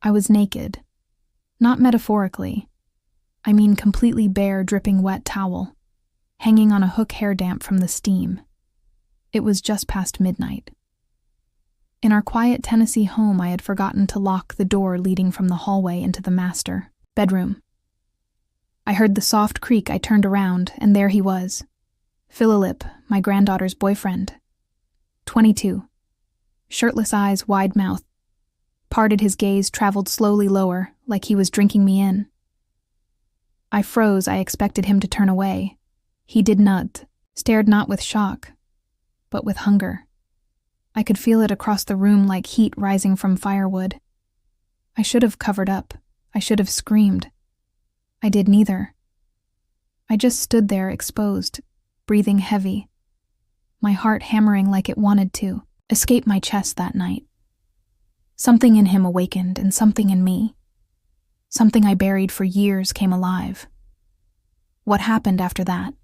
I was naked. Not metaphorically. I mean completely bare, dripping wet towel, hanging on a hook hair damp from the steam. It was just past midnight. In our quiet Tennessee home, I had forgotten to lock the door leading from the hallway into the master bedroom. I heard the soft creak. I turned around, and there he was. Philip, my granddaughter's boyfriend. 22. Shirtless eyes, wide mouth. Parted, his gaze traveled slowly lower, like he was drinking me in. I froze. I expected him to turn away. He did not. Stared not with shock, but with hunger. I could feel it across the room like heat rising from firewood. I should have covered up. I should have screamed. I did neither. I just stood there exposed, breathing heavy, my heart hammering like it wanted to escape my chest that night. Something in him awakened, and something in me. Something I buried for years came alive. What happened after that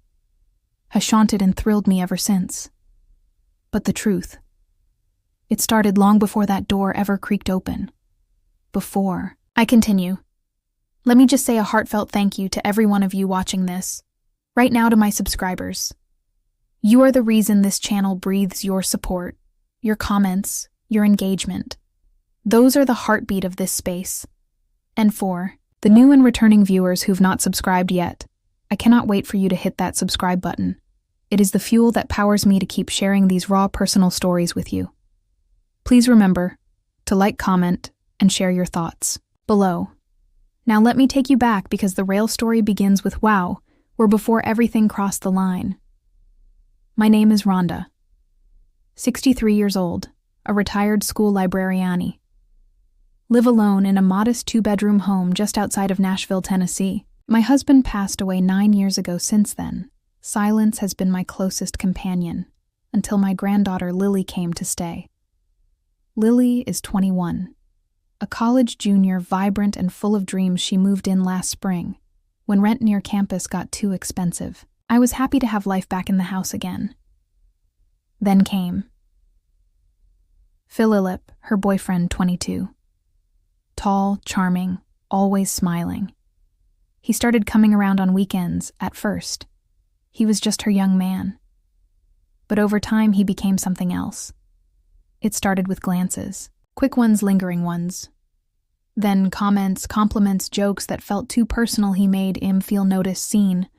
has haunted and thrilled me ever since. But the truth, it started long before that door ever creaked open. Before I continue, let me just say a heartfelt thank you to every one of you watching this. Right now, to my subscribers. You are the reason this channel breathes your support, your comments, your engagement. Those are the heartbeat of this space. And for the new and returning viewers who've not subscribed yet, I cannot wait for you to hit that subscribe button. It is the fuel that powers me to keep sharing these raw personal stories with you. Please remember to like, comment, and share your thoughts below. Now let me take you back, because the rail story begins with wow, where before everything crossed the line. My name is Rhonda, 63 years old, a retired school librariani. Live alone in a modest 2-bedroom home just outside of Nashville, Tennessee. My husband passed away 9 years ago. Since then, silence has been my closest companion, until my granddaughter Lily came to stay. Lily is 21. A college junior, vibrant and full of dreams. She moved in last spring, when rent near campus got too expensive. I was happy to have life back in the house again. Then came Philip, her boyfriend, 22. Tall, charming, always smiling. He started coming around on weekends at first. He was just her young man. But over time, he became something else. It started with glances, quick ones, lingering ones. Then comments, compliments, jokes that felt too personal. He made him feel noticed, seen.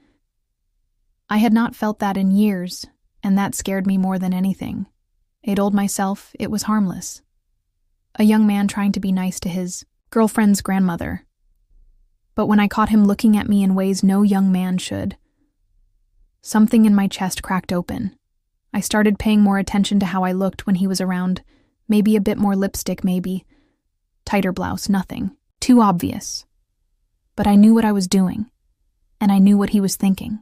I had not felt that in years, and that scared me more than anything. I told myself it was harmless. A young man trying to be nice to his girlfriend's grandmother. But when I caught him looking at me in ways no young man should, something in my chest cracked open. I started paying more attention to how I looked when he was around. Maybe a bit more lipstick, maybe. Tighter blouse, nothing. Too obvious. But I knew what I was doing, and I knew what he was thinking.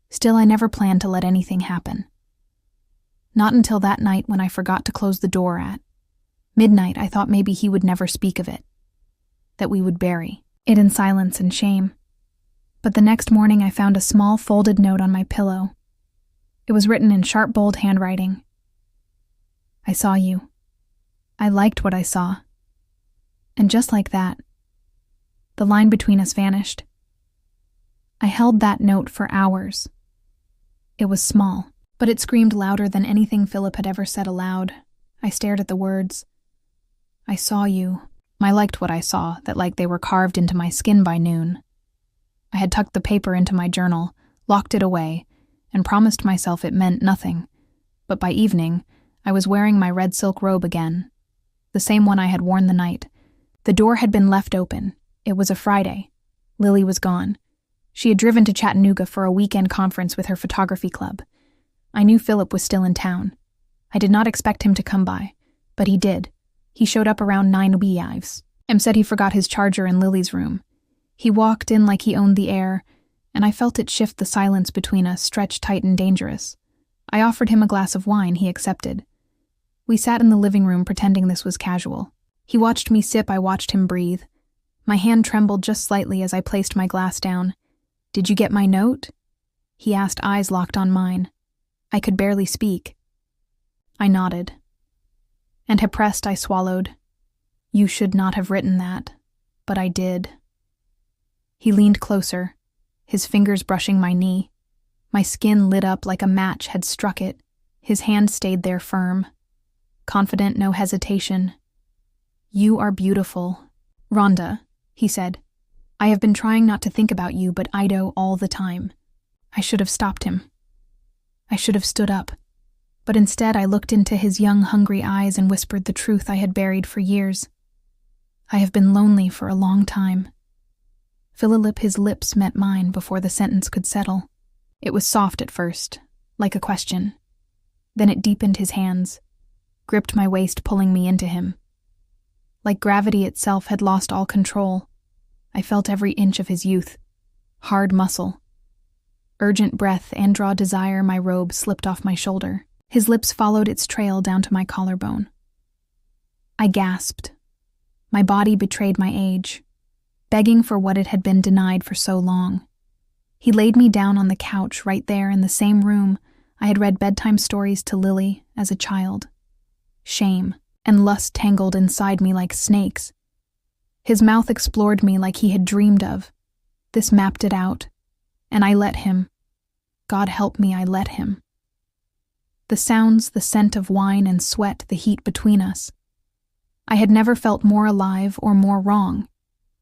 Still, I never planned to let anything happen. Not until that night when I forgot to close the door at midnight. I thought maybe he would never speak of it, that we would bury it in silence and shame. But the next morning I found a small folded note on my pillow. It was written in sharp, bold handwriting. I saw you. I liked what I saw. And just like that, the line between us vanished. I held that note for hours. It was small, but it screamed louder than anything Philip had ever said aloud. I stared at the words. I saw you. I liked what I saw, that like they were carved into my skin by noon. I had tucked the paper into my journal, locked it away, and promised myself it meant nothing. But by evening, I was wearing my red silk robe again, the same one I had worn the night. The door had been left open. It was a Friday. Lily was gone. She had driven to Chattanooga for a weekend conference with her photography club. I knew Philip was still in town. I did not expect him to come by, but he did. He showed up around 9 p.m. and said he forgot his charger in Lily's room. He walked in like he owned the air, and I felt it shift the silence between us, stretched tight and dangerous. I offered him a glass of wine. He accepted. We sat in the living room pretending this was casual. He watched me sip. I watched him breathe. My hand trembled just slightly as I placed my glass down. Did you get my note? He asked, eyes locked on mine. I could barely speak. I nodded. And depressed, I swallowed. You should not have written that, but I did. He leaned closer, his fingers brushing my knee. My skin lit up like a match had struck it. His hand stayed there firm. Confident, no hesitation. You are beautiful. Rhonda, he said. I have been trying not to think about you, but Ido all the time. I should have stopped him. I should have stood up. But instead I looked into his young, hungry eyes and whispered the truth I had buried for years. I have been lonely for a long time. Philip, his lips met mine before the sentence could settle. It was soft at first, like a question. Then it deepened his hands, gripped my waist, pulling me into him. Like gravity itself had lost all control, I felt every inch of his youth, hard muscle. Urgent breath and raw desire, my robe slipped off my shoulder. His lips followed its trail down to my collarbone. I gasped. My body betrayed my age, begging for what it had been denied for so long. He laid me down on the couch right there in the same room I had read bedtime stories to Lily as a child. Shame and lust tangled inside me like snakes. His mouth explored me like he had dreamed of. This mapped it out, and I let him. God help me, I let him. The sounds, the scent of wine and sweat, the heat between us. I had never felt more alive or more wrong.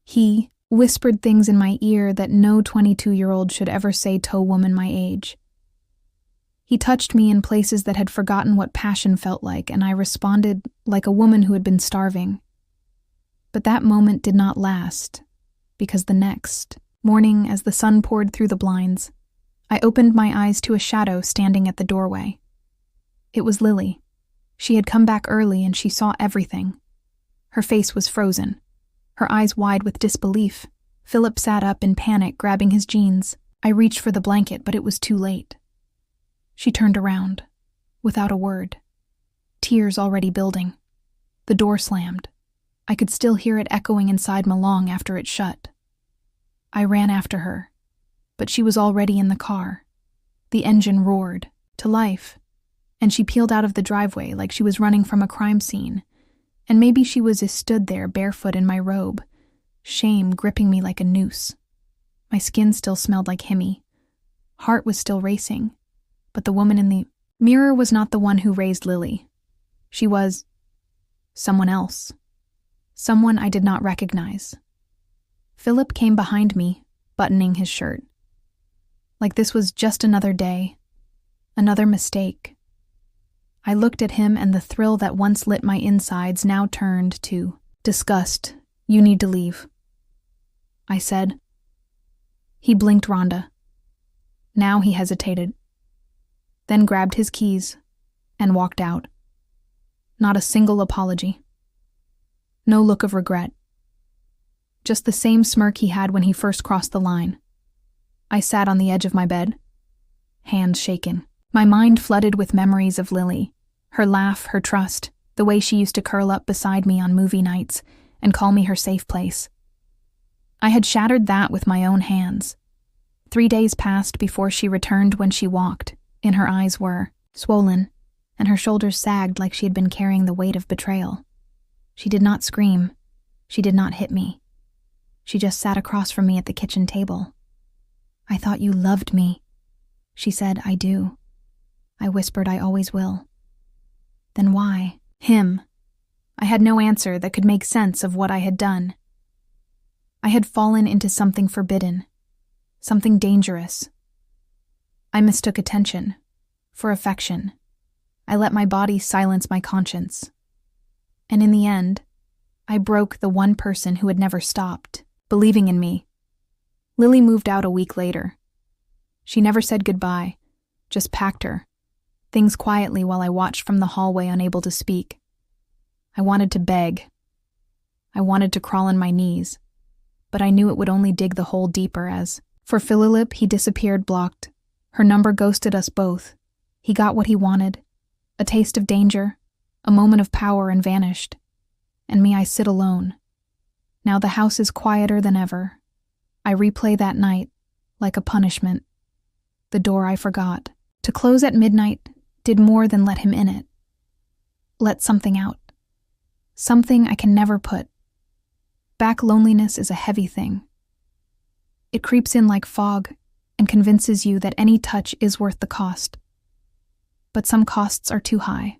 He whispered things in my ear that no 22-year-old should ever say to a woman my age. He touched me in places that had forgotten what passion felt like, and I responded like a woman who had been starving. But that moment did not last, because the next morning, as the sun poured through the blinds, I opened my eyes to a shadow standing at the doorway. It was Lily. She had come back early and she saw everything. Her face was frozen, her eyes wide with disbelief. Philip sat up in panic, grabbing his jeans. I reached for the blanket, but it was too late. She turned around, without a word, tears already building. The door slammed. I could still hear it echoing inside me long after it shut. I ran after her, but she was already in the car. The engine roared, to life, and she peeled out of the driveway like she was running from a crime scene. And maybe she was stood there barefoot in my robe, shame gripping me like a noose. My skin still smelled like Himi. Heart was still racing, but the woman in the mirror was not the one who raised Lily. She was someone else. Someone I did not recognize. Philip came behind me, buttoning his shirt. Like this was just another day, another mistake. I looked at him, and the thrill that once lit my insides now turned to disgust. You need to leave, I said. He blinked. Rhonda. Now he hesitated, then grabbed his keys and walked out. Not a single apology. No look of regret. Just the same smirk he had when he first crossed the line. I sat on the edge of my bed, hands shaken. My mind flooded with memories of Lily, her laugh, her trust, the way she used to curl up beside me on movie nights and call me her safe place. I had shattered that with my own hands. 3 days passed before she returned. When she walked, and her eyes were swollen, and her shoulders sagged like she had been carrying the weight of betrayal. She did not scream. She did not hit me. She just sat across from me at the kitchen table. I thought you loved me. She said, I do. I whispered, I always will. Then why? Him. I had no answer that could make sense of what I had done. I had fallen into something forbidden, something dangerous. I mistook attention for affection. I let my body silence my conscience. And in the end, I broke the one person who had never stopped believing in me. Lily moved out a week later. She never said goodbye, just packed her things quietly while I watched from the hallway, unable to speak. I wanted to beg. I wanted to crawl on my knees, but I knew it would only dig the hole deeper. As for Philip, he disappeared, blocked. Her number ghosted us both. He got what he wanted, a taste of danger, a moment of power, and vanished. And me, I sit alone. Now the house is quieter than ever. I replay that night like a punishment. The door I forgot to close at midnight did more than let him in it. Let something out. something I can never put back. Loneliness is a heavy thing. It creeps in like fog and convinces you that any touch is worth the cost. But some costs are too high.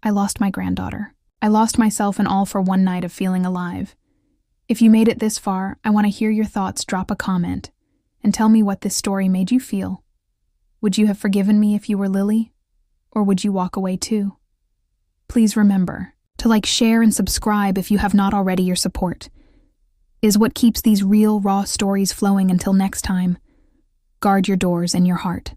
I lost my granddaughter. I lost myself and all for one night of feeling alive. If you made it this far, I want to hear your thoughts. Drop a comment and tell me what this story made you feel. Would you have forgiven me if you were Lily? Or would you walk away too? Please remember to like, share, and subscribe if you have not already. Your support is what keeps these real, raw stories flowing. Until next time, guard your doors and your heart.